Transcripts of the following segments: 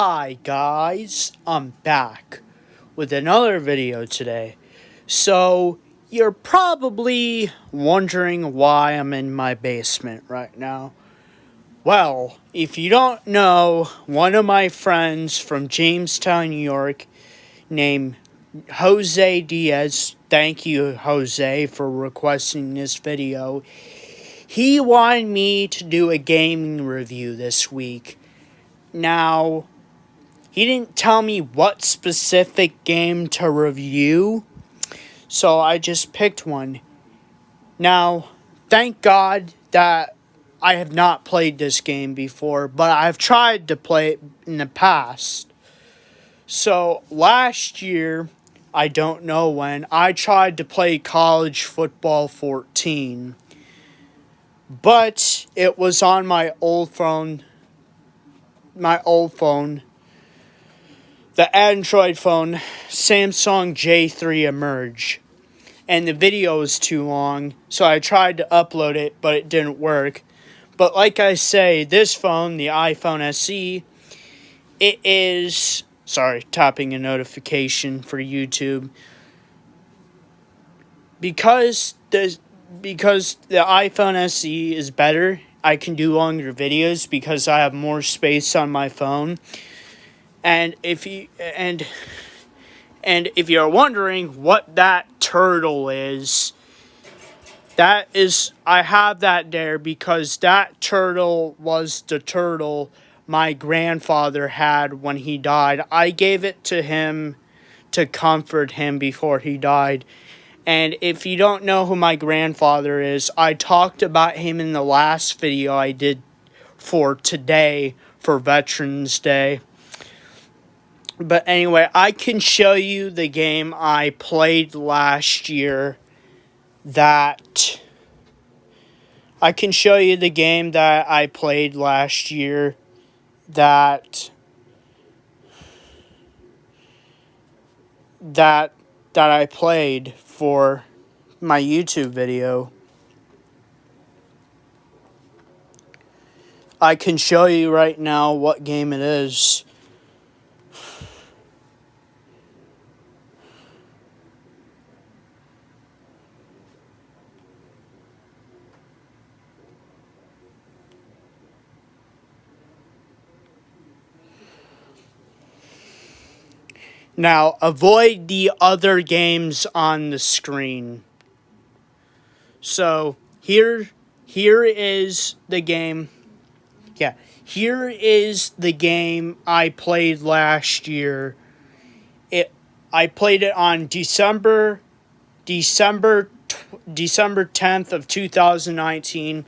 Hi guys, I'm back with another video today. So, you're probably wondering why I'm in my basement right now. Well, if you don't know, one of my friends from Jamestown, New York, named Jose Diaz, thank you Jose for requesting this video, he wanted me to do a gaming review this week. Now, he didn't tell me what specific game to review, so I just picked one. Now, thank God that I have not played this game before, but I've tried to play it in the past. So, last year, I don't know when, I tried to play College Football 14. But it was on my old phone. The Android phone, Samsung J3 Emerge. And the video was too long, so I tried to upload it, but it didn't work. But like I say, this phone, the iPhone SE, it is... Sorry, tapping a notification for YouTube. Because the iPhone SE is better, I can do longer videos because I have more space on my phone. And if you're wondering what that turtle is, I have that there because that turtle was the turtle my grandfather had when he died. I gave it to him to comfort him before he died. And if you don't know who my grandfather is, I talked about him in the last video I did for today, for Veterans Day. But anyway, I can show you the game I played last year that... I can show you the game that I played last year that I played for my YouTube video. I can show you right now what game it is. Now, avoid the other games on the screen. So, here is the game. Yeah, here is the game I played last year. I played it on December 10th of 2019,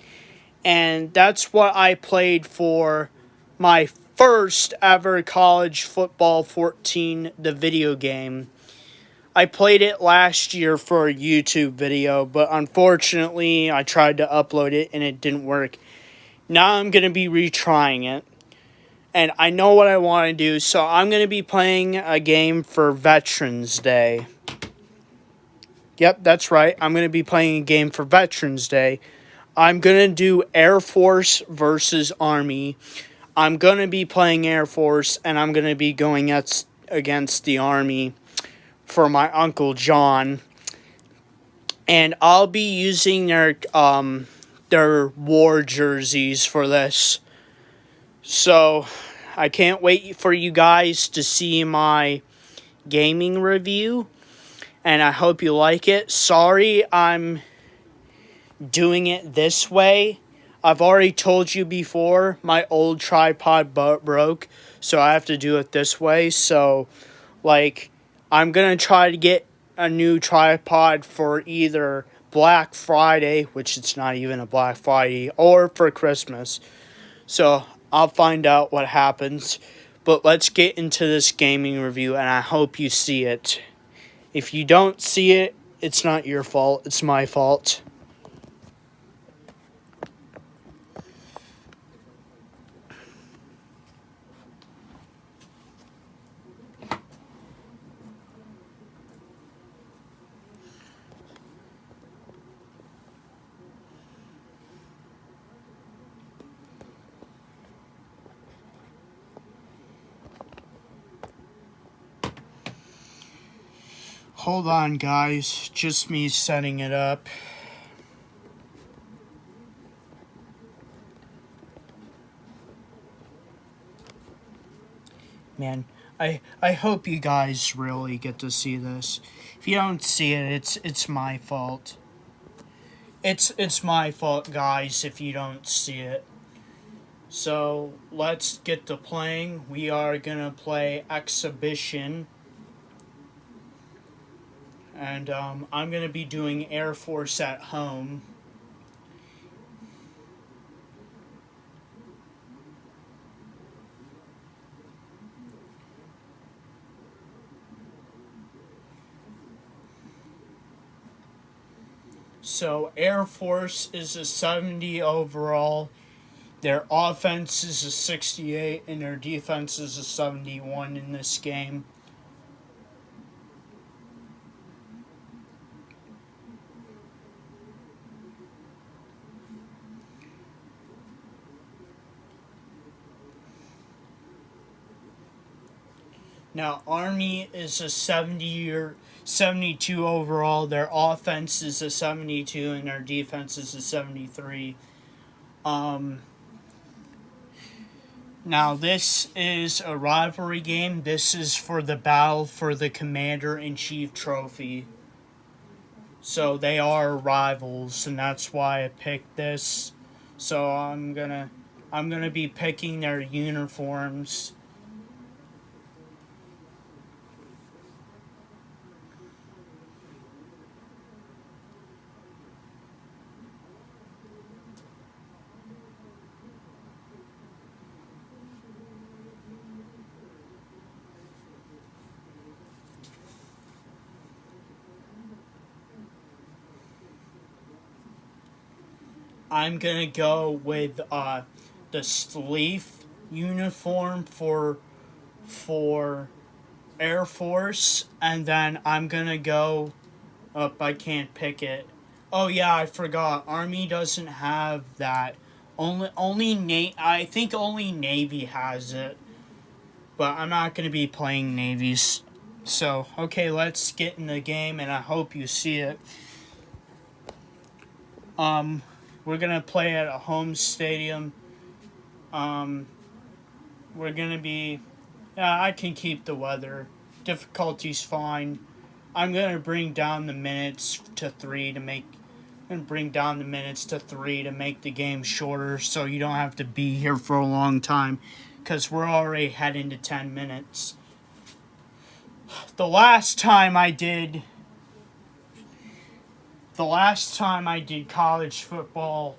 and that's what I played for my first ever College Football 14, the video game. I played it last year for a YouTube video, but unfortunately I tried to upload it and it didn't work. Now I'm going to be retrying it, and I know what I want to do, so I'm going to be playing a game for Veterans Day. Yep, that's right, I'm going to be playing a game for Veterans Day. I'm going to do Air Force versus Army. I'm going to be playing Air Force, and I'm going to be going against the Army for my Uncle John. And I'll be using their war jerseys for this. So, I can't wait for you guys to see my gaming review. And I hope you like it. Sorry I'm doing it this way. I've already told you before, my old tripod broke, so I have to do it this way. So, I'm going to try to get a new tripod for either Black Friday, which it's not even a Black Friday, or for Christmas. So, I'll find out what happens. But let's get into this gaming review, and I hope you see it. If you don't see it, it's not your fault, it's my fault. Hold on, guys. Just me setting it up. Man, I hope you guys really get to see this. If you don't see it, it's my fault. It's my fault, guys, if you don't see it. So, let's get to playing. We are gonna play Exhibition. And I'm gonna be doing Air Force at home. So Air Force is a 70 overall. Their offense is a 68 and their defense is a 71 in this game. Now Army is a 70 or 72 overall. Their offense is a 72 and their defense is a 73. Now this is a rivalry game. This is for the battle for the Commander-in-Chief trophy. So they are rivals, and that's why I picked this. So I'm gonna be picking their uniforms. I'm gonna go with the sleeve uniform for Air Force, and then I'm gonna go up. I can't pick it. Oh yeah, I forgot. Army doesn't have that. I think only Navy has it. But I'm not gonna be playing Navies. So okay, let's get in the game, and I hope you see it. We're gonna play at a home stadium. We're gonna be. Yeah, I can keep the weather. Difficulty's fine. I'm gonna bring down the minutes to 3 to make. Bring down the minutes to 3 to make the game shorter, so you don't have to be here for a long time, because we're already heading to 10 minutes. The last time I did college football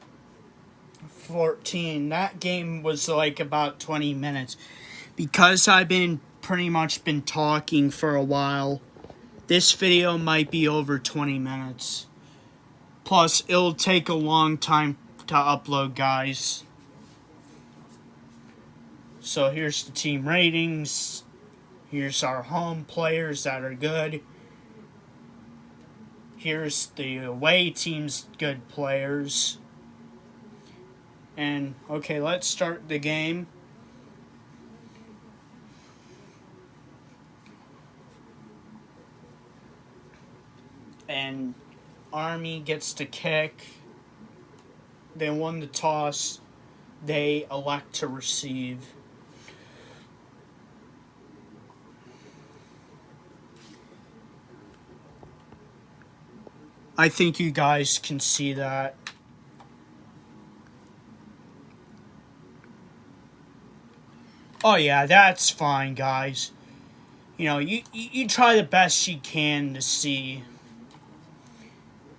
14, that game was like about 20 minutes. Because I've pretty much been talking for a while, this video might be over 20 minutes. Plus, it'll take a long time to upload, guys. So here's the team ratings. Here's our home players that are good. Here's the away team's good players. And, okay, let's start the game. And Army gets to kick. They won the toss. They elect to receive. I think you guys can see that. Oh yeah, that's fine, guys. You know, you try the best you can to see.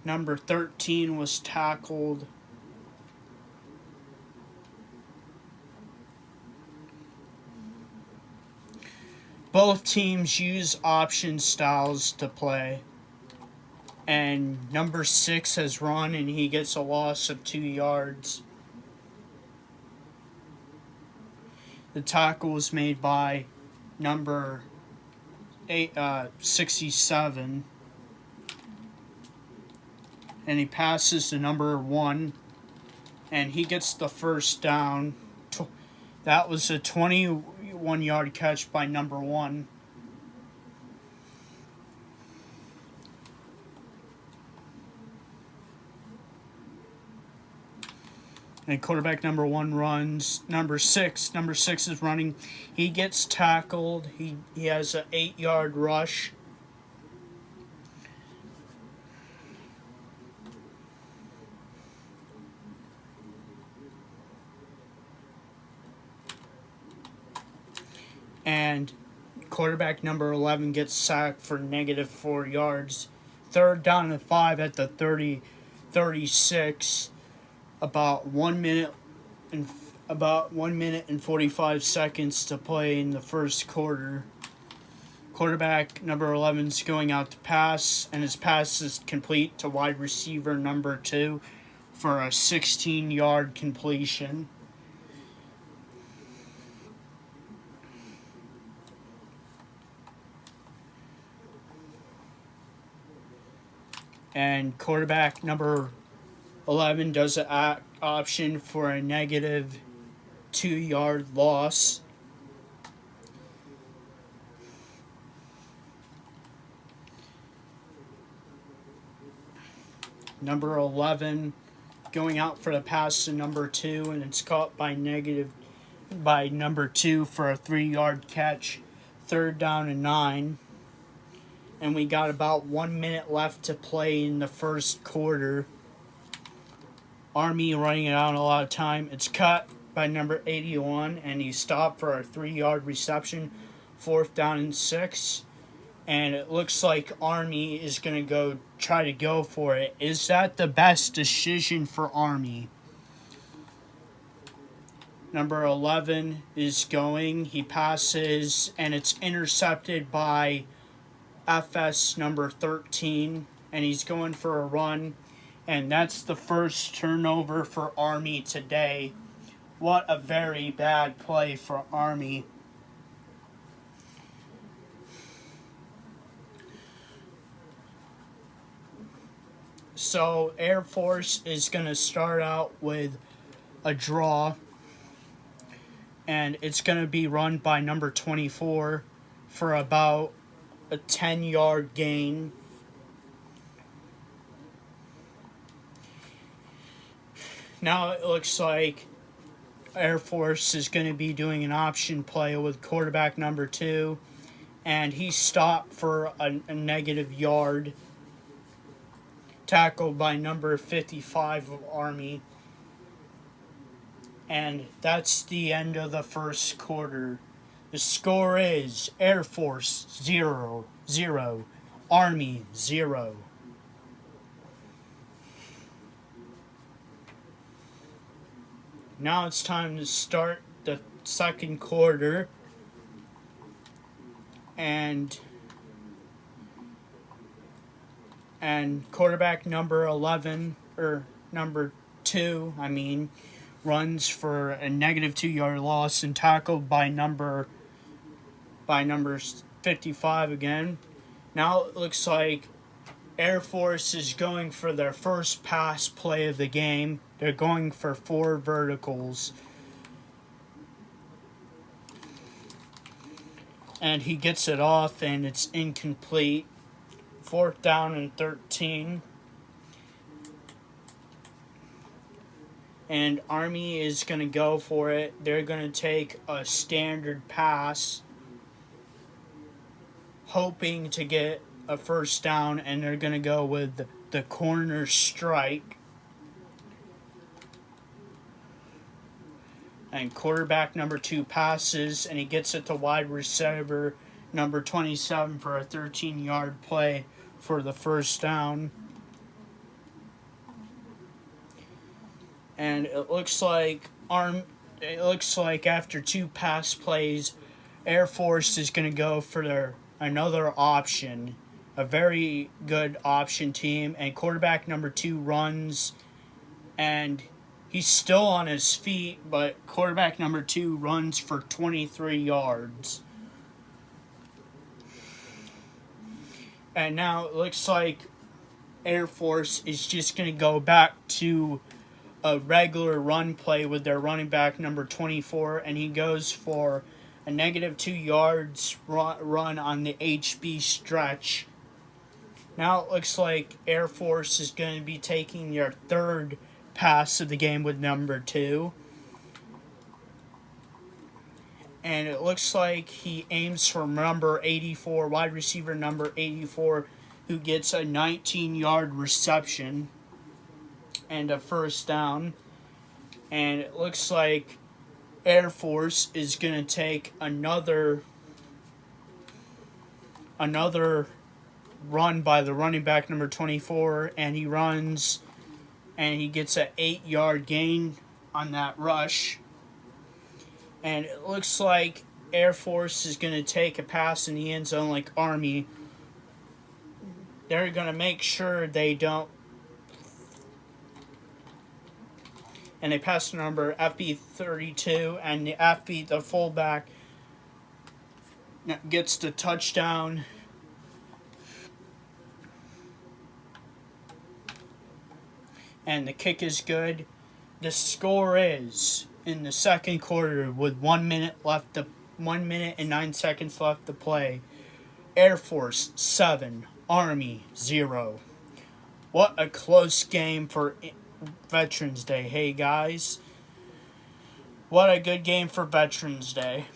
Number 13 was tackled. Both teams use option styles to play. And number 6 has run and he gets a loss of 2 yards. The tackle was made by number 67. And he passes to number 1. And he gets the first down. That was a 21-yard catch by number 1. And quarterback number 1 runs. Number 6 is running. He gets tackled. He has an 8-yard rush. And quarterback number 11 gets sacked for -4 yards. 3rd down and 5 at the 36. About 1 minute and 45 seconds to play in the first quarter. Quarterback number 11 is going out to pass, and his pass is complete to wide receiver number 2 for a 16-yard completion. And quarterback number 11 does an option for a -2-yard loss. Number 11 going out for the pass to number 2, and it's caught by number 2 for a 3-yard catch. 3rd down and 9. And we got about 1 minute left to play in the first quarter. Army running it out a lot of time. It's cut by number 81, and he stopped for a 3-yard reception. 4th down and 6. And it looks like Army is going to try to go for it. Is that the best decision for Army? Number 11 is going. He passes, and it's intercepted by FS number 13, and he's going for a run, and that's the first turnover for Army today. What a very bad play for Army. So Air Force is going to start out with a draw, and it's going to be run by number 24 for about a 10-yard gain. Now it looks like Air Force is going to be doing an option play with quarterback number 2, and he stopped for a -yard, tackled by number 55 of Army. And that's the end of the first quarter. The score is Air Force 0, Army 0. Now it's time to start the second quarter. And quarterback number 11, or number 2, runs for a -2-yard loss and tackled by number 55 again. Now it looks like Air Force is going for their first pass play of the game. They're going for 4 verticals. And he gets it off, and it's incomplete. 4th down and 13. And Army is going to go for it. They're going to take a standard pass, hoping to get a first down, and they're going to go with the corner strike. And quarterback number 2 passes, and he gets it to wide receiver number 27 for a 13-yard play for the first down. And it looks like after 2 pass plays, Air Force is going to go for another option, a very good option team. And quarterback number 2 runs, and he's still on his feet, but quarterback number 2 runs for 23 yards. And now it looks like Air Force is just going to go back to a regular run play with their running back number 24, and he goes for a -2 yards run on the HB stretch. Now it looks like Air Force is going to be taking their third pass of the game with number 2. And it looks like he aims for number 84, wide receiver number 84, who gets a 19-yard reception and a first down. And it looks like Air Force is going to take another run by the running back number 24, and he runs and he gets an 8-yard gain on that rush. And it looks like Air Force is going to take a pass in the end zone like Army. They're going to make sure they don't. And they pass the number FB32, and the fullback, gets the touchdown. And the kick is good. The score is, in the second quarter, with 1 minute and 9 seconds left to play, Air Force 7, Army 0. What a close game for Veterans Day. Hey guys, what a good game for Veterans Day.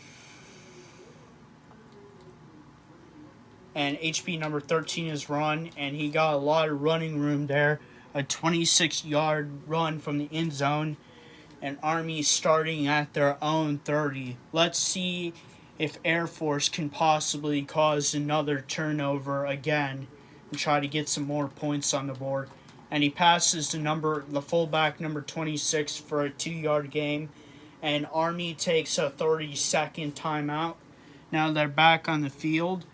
And HP number 13 is run, and he got a lot of running room there. A 26-yard run from the end zone, and Army starting at their own 30. Let's see if Air Force can possibly cause another turnover again and try to get some more points on the board. And he passes the fullback number 26 for a 2-yard gain, and Army takes a 30-second timeout. Now they're back on the field.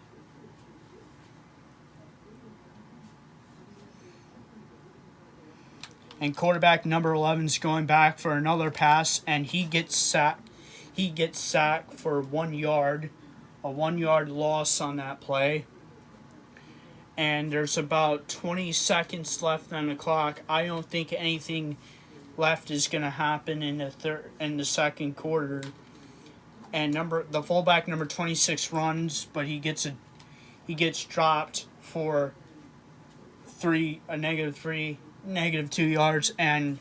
And quarterback number 11 is going back for another pass, and he gets sacked. He gets sacked for 1 yard, a 1-yard loss on that play. And there's about 20 seconds left on the clock. I don't think anything left is going to happen in the second quarter. And the fullback number 26 runs, but he gets dropped for negative 2 yards, and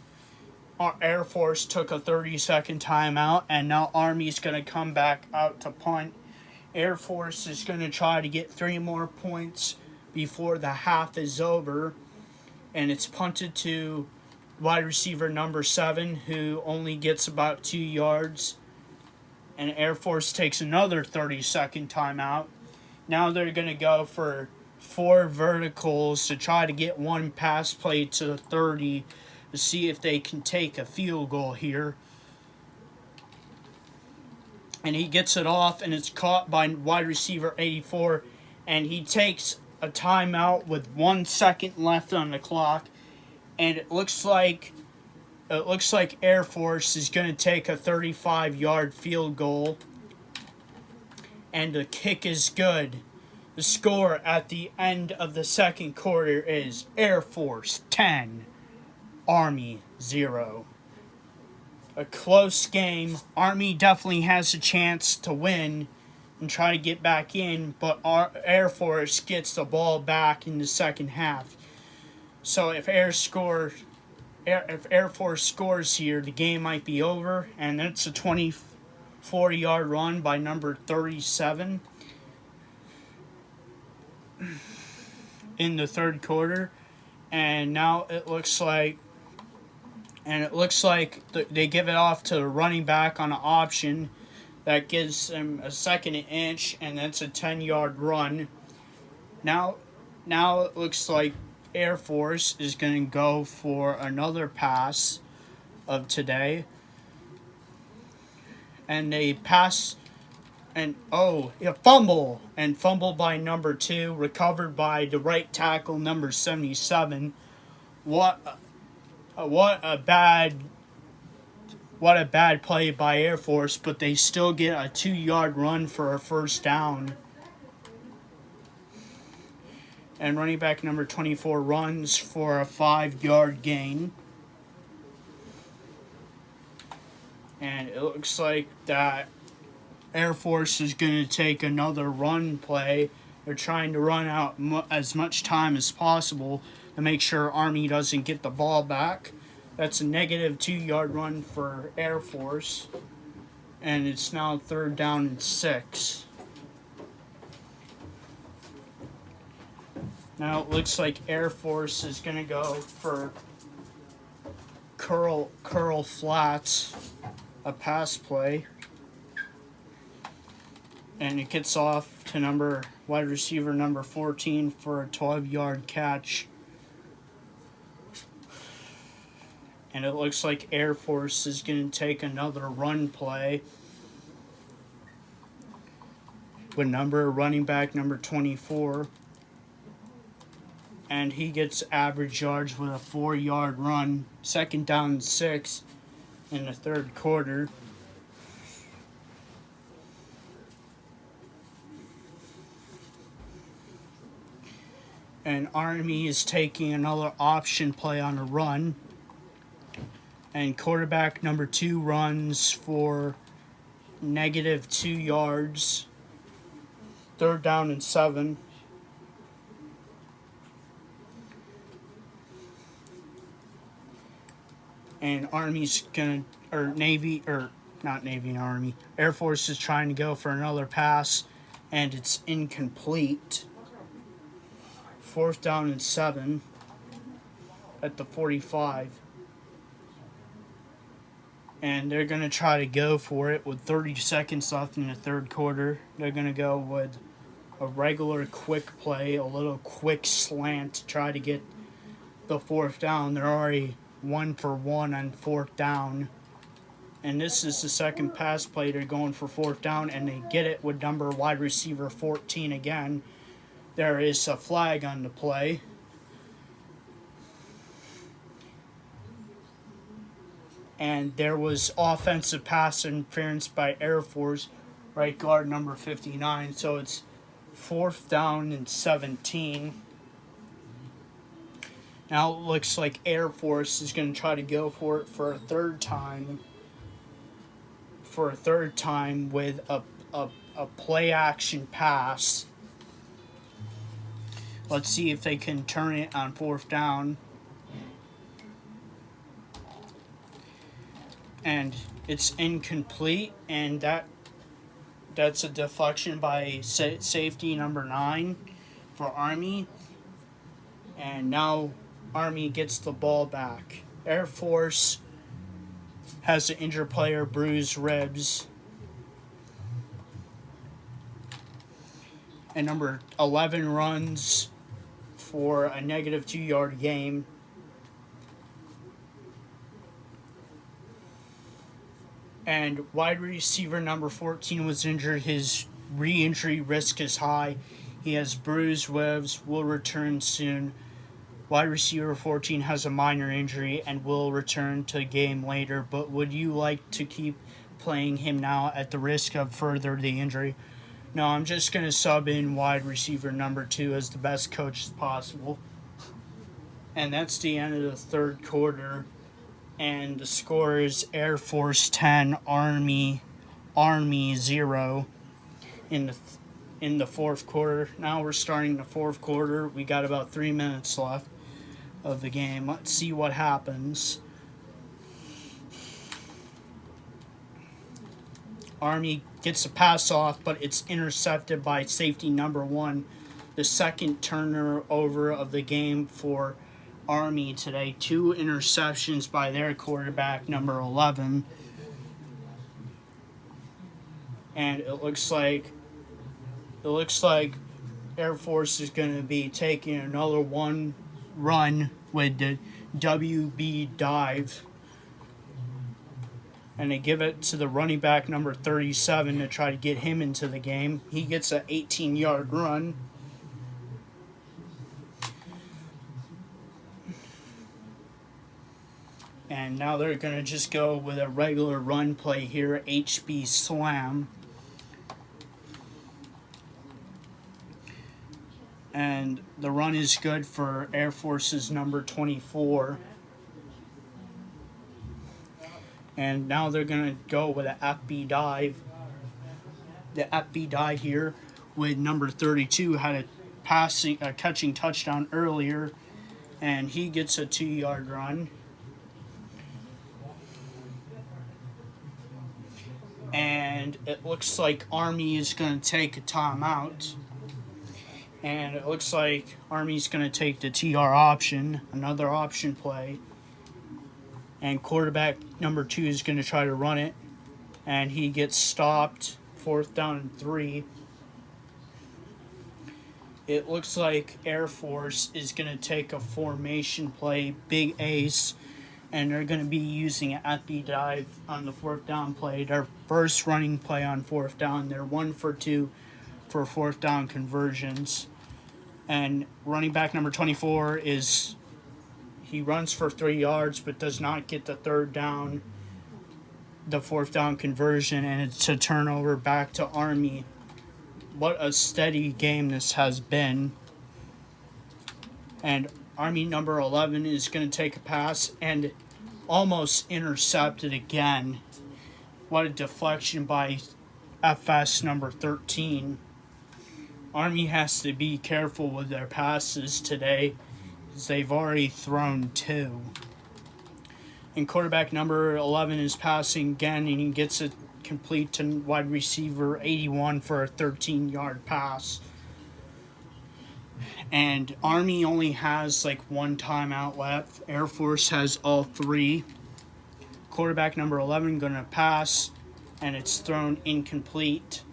our Air Force took a 30-second timeout, and now Army's going to come back out to punt. Air Force is going to try to get 3 more points before the half is over, and it's punted to wide receiver number 7, who only gets about 2 yards, and Air Force takes another 30-second timeout. Now they're going to go for 4 verticals to try to get 1 pass play to the 30 to see if they can take a field goal here. And he gets it off, and it's caught by wide receiver 84, and he takes a timeout with 1 second left on the clock, and it looks like Air Force is going to take a 35-yard field goal, and the kick is good. The score at the end of the second quarter is Air Force 10, Army 0. A close game. Army definitely has a chance to win and try to get back in, but Air Force gets the ball back in the second half. So if Air Force scores here, the game might be over, and it's a 24-yard run by number 37 in the third quarter. And now it looks like they give it off to the running back on an option that gives him a second and inch, and that's a 10-yard run. Now it looks like Air Force is going to go for another pass of today. And they pass, and fumble by number 2, recovered by the right tackle number 77. What a bad play by Air Force, but they still get a 2-yard run for a first down. And running back number 24 runs for a 5-yard gain. And it looks like that Air Force is going to take another run play. They're trying to run out as much time as possible to make sure Army doesn't get the ball back. That's a negative 2-yard run for Air Force. And it's now 3rd down and 6. Now it looks like Air Force is going to go for curl flats, a pass play. And it gets off to wide receiver number 14 for a 12-yard catch. And it looks like Air Force is going to take another run play with running back number 24. And he gets average yards with a 4-yard run, 2nd down and 6 in the 3rd quarter. And Army is taking another option play on a run. And quarterback number 2 runs for negative 2 yards. 3rd down and 7. And Army's gonna, or Navy, or not Navy and Army, Air Force is trying to go for another pass, and it's incomplete. 4th down and 7 at the 45. And they're going to try to go for it with 30 seconds left in the 3rd quarter. They're going to go with a regular quick play, a little quick slant to try to get the 4th down. They're already 1 for 1 on 4th down. And this is the second pass play. They're going for 4th down, and they get it with wide receiver 14 again. There is a flag on the play. And there was offensive pass interference by Air Force, right guard number 59. So it's 4th down and 17. Now it looks like Air Force is going to try to go for it for a third time. With a play action pass. Let's see if they can turn it on 4th down. And it's incomplete, and that's a deflection by safety number 9 for Army. And now Army gets the ball back. Air Force has an injured player, bruised ribs. And number 11 runs for a negative 2-yard gain. And wide receiver number 14 was injured. His re-injury risk is high. He has bruised ribs, will return soon. Wide receiver 14 has a minor injury and will return to the game later. But would you like to keep playing him now at the risk of further the injury? No, I'm just going to sub in wide receiver number 2 as the best coach as possible. And that's the end of the 3rd quarter. And the score is Air Force 10, Army 0 in the 4th quarter. Now we're starting the 4th quarter. We got about 3 minutes left of the game. Let's see what happens. Army gets a pass off, but it's intercepted by safety number 1. The second turnover of the game for Army today. 2 interceptions by their quarterback, number 11. And it looks like Air Force is going to be taking another one run with the WB dive. And they give it to the running back, number 37, to try to get him into the game. He gets an 18-yard run. And now they're going to just go with a regular run play here, HB slam. And the run is good for Air Force's number 24. And now they're going to go with an FB dive. The FB dive here with number 32 had a catching touchdown earlier. And he gets a 2-yard run. And it looks like Army is going to take a timeout. And it looks like Army's going to take the TR option, another option play. And quarterback number 2 is going to try to run it. And he gets stopped, 4th down and 3. It looks like Air Force is going to take a formation play, big ace, and they're going to be using it at the dive on the 4th down play. Their first running play on 4th down. They're 1 for 2 for 4th down conversions. And running back number 24 he runs for 3 yards but does not get the 3rd down, the 4th down conversion, and it's a turnover back to Army. What a steady game this has been. And Army number 11 is going to take a pass and almost intercepted again. What a deflection by FS number 13. Army has to be careful with their passes today, as they've already thrown 2. And quarterback number 11 is passing again, and he gets it complete to wide receiver 81 for a 13-yard pass. And Army only has like 1 timeout left. Air Force has all 3. Quarterback number 11 going to pass, and it's thrown incomplete.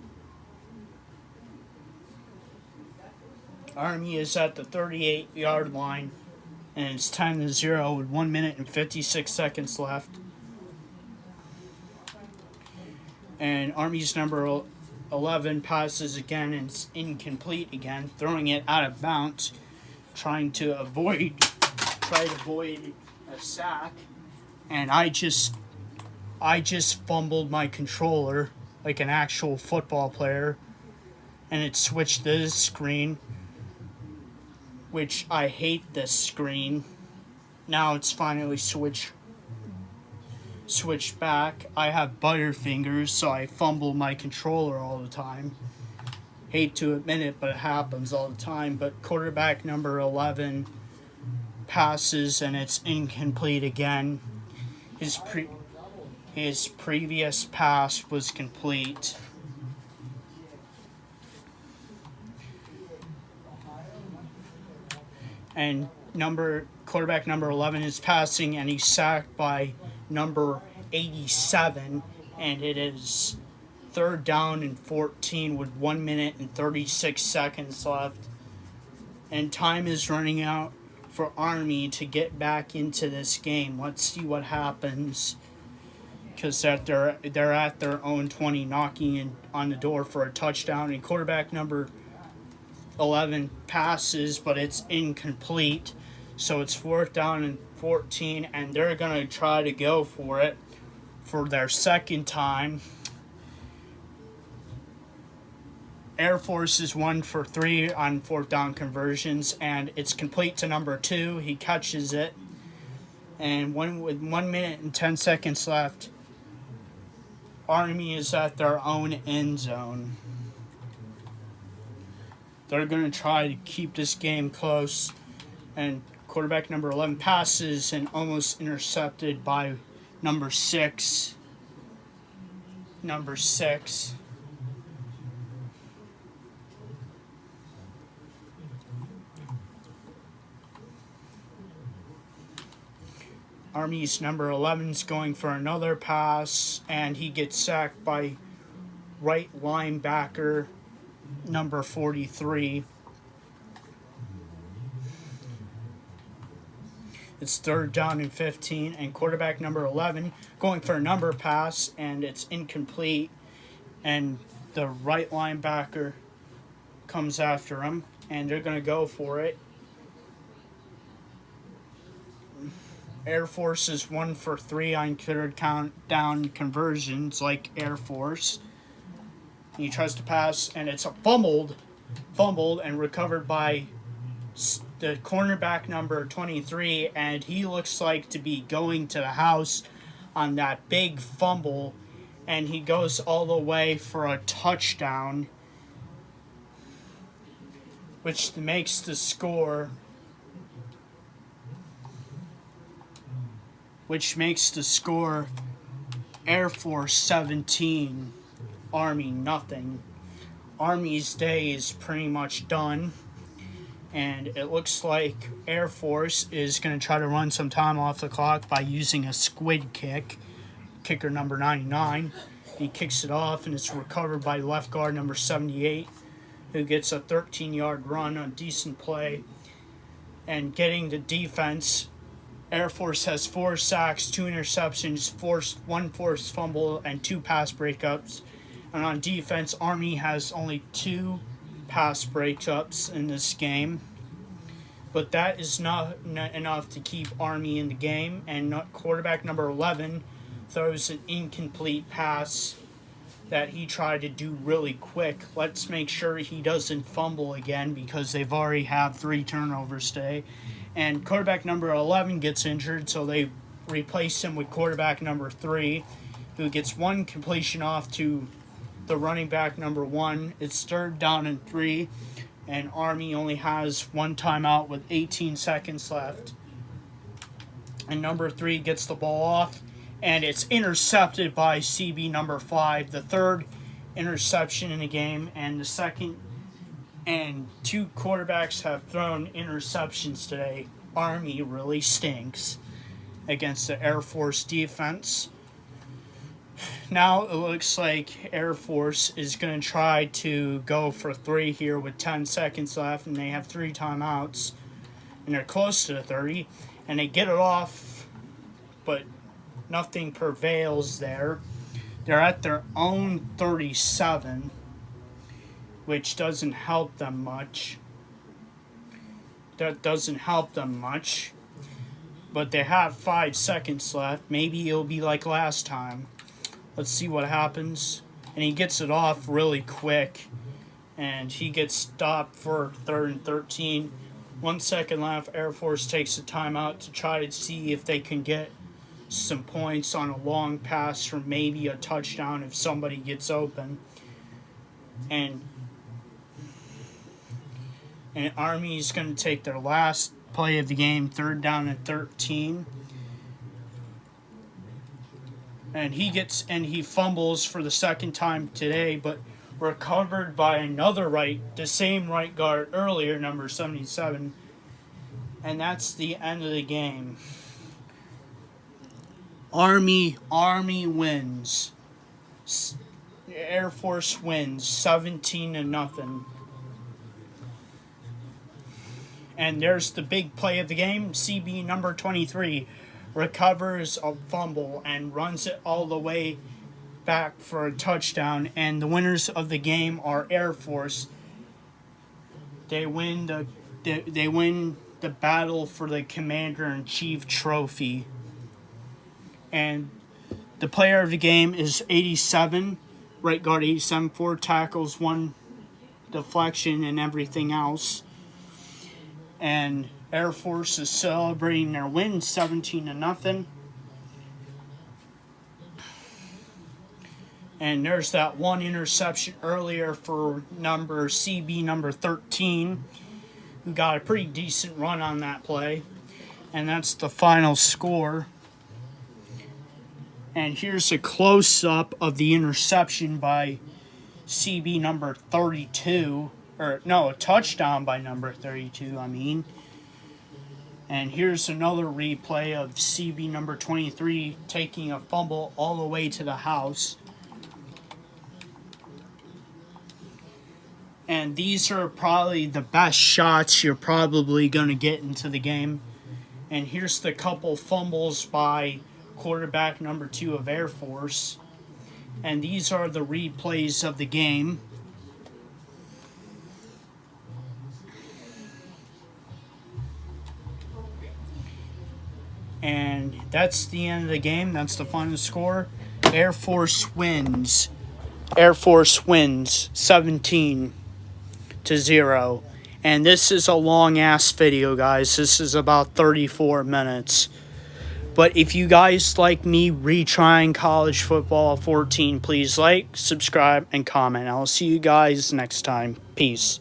Army is at the 38-yard line, and it's 10-0 with 1 minute and 56 seconds left. And Army's number 11 passes again, and it's incomplete again, throwing it out of bounds, trying to avoid a sack. And I just fumbled my controller like an actual football player, and it switched to this screen, which I hate this screen. Now it's finally switched back. I have butterfingers, so I fumble my controller all the time. Hate to admit it, but it happens all the time. But quarterback number 11 passes, and it's incomplete again. His previous pass was complete. And quarterback number 11 is passing, and he's sacked by number 87, and it is 3rd down and 14 with 1 minute and 36 seconds left. And time is running out for Army to get back into this game. Let's see what happens, because they're at their own 20, knocking on the door for a touchdown. And quarterback number 11 passes, but it's incomplete. So it's 4th down and 14, and they're going to try to go for it for their second time. Air Force is 1 for 3 on 4th down conversions, and it's complete to number 2. He catches it. And with 1 minute and 10 seconds left, Army is at their own end zone. They're going to try to keep this game close. And quarterback number 11 passes and almost intercepted by number 6. Army's number 11 is going for another pass, and he gets sacked by right linebacker number 43. It's 3rd down and 15, and quarterback number 11 going for a number pass, and it's incomplete, and the right linebacker comes after him, and they're going to go for it. Air Force is 1 for 3 on 3rd down conversions, like Air Force. He tries to pass, and it's a fumbled and recovered by the cornerback number 23, and he looks like to be going to the house on that big fumble, and he goes all the way for a touchdown, which makes the score Air Force 17, Army nothing. Army's day is pretty much done, and it looks like Air Force is going to try to run some time off the clock by using a squid kick, kicker number 99. He kicks it off, and it's recovered by left guard number 78, who gets a 13-yard run on decent play. And getting the defense, Air Force has 4 sacks, 2 interceptions, 1 forced fumble, and 2 pass breakups. And on defense, Army has only 2 pass breakups in this game. But that is not enough to keep Army in the game. And quarterback number 11 throws an incomplete pass that he tried to do really quick. Let's make sure he doesn't fumble again, because they've already had 3 turnovers today. And quarterback number 11 gets injured, so they replace him with quarterback number 3, who gets 1 completion off to the running back number 1. It's 3rd down and 3, and Army only has 1 timeout with 18 seconds left. And number 3 gets the ball off, and it's intercepted by CB number 5, the 3rd interception in the game, and the second. And 2 quarterbacks have thrown interceptions today. Army really stinks against the Air Force defense. Now it looks like Air Force is going to try to go for 3 here with 10 seconds left, and they have 3 timeouts, and they're close to the 30, and they get it off, but nothing prevails there. They're at their own 37, which doesn't help them much. That doesn't help them much. But they have 5 seconds left. Maybe it'll be like last time. Let's see what happens. And he gets it off really quick. And he gets stopped for 3rd and 13. 1 second left. Air Force takes a timeout to try to see if they can get some points on a long pass for maybe a touchdown if somebody gets open. And Army's going to take their last play of the game, 3rd down and 13. And he fumbles for the 2nd time today, but recovered by the same right guard earlier, number 77. And that's the end of the game. Army wins. Air Force wins 17-0. And there's the big play of the game. CB number 23 recovers a fumble and runs it all the way back for a touchdown. And the winners of the game are Air Force. They win the battle for the Commander-in-Chief trophy. And the player of the game is 87, right guard 87, 4 tackles, 1 deflection, and everything else. And Air Force is celebrating their win, 17-0. And there's that 1 interception earlier for CB number 13, who got a pretty decent run on that play. And that's the final score. And here's a close-up of the interception by CB number 32. A touchdown by number 32, And here's another replay of CB number 23 taking a fumble all the way to the house. And these are probably the best shots you're probably going to get into the game. And here's the couple fumbles by quarterback number 2 of Air Force. And these are the replays of the game. And that's the end of the game. That's the final score. Air Force wins. Air Force wins 17-0. And this is a long-ass video, guys. This is about 34 minutes. But if you guys like me retrying college football 14, please like, subscribe, and comment. I'll see you guys next time. Peace.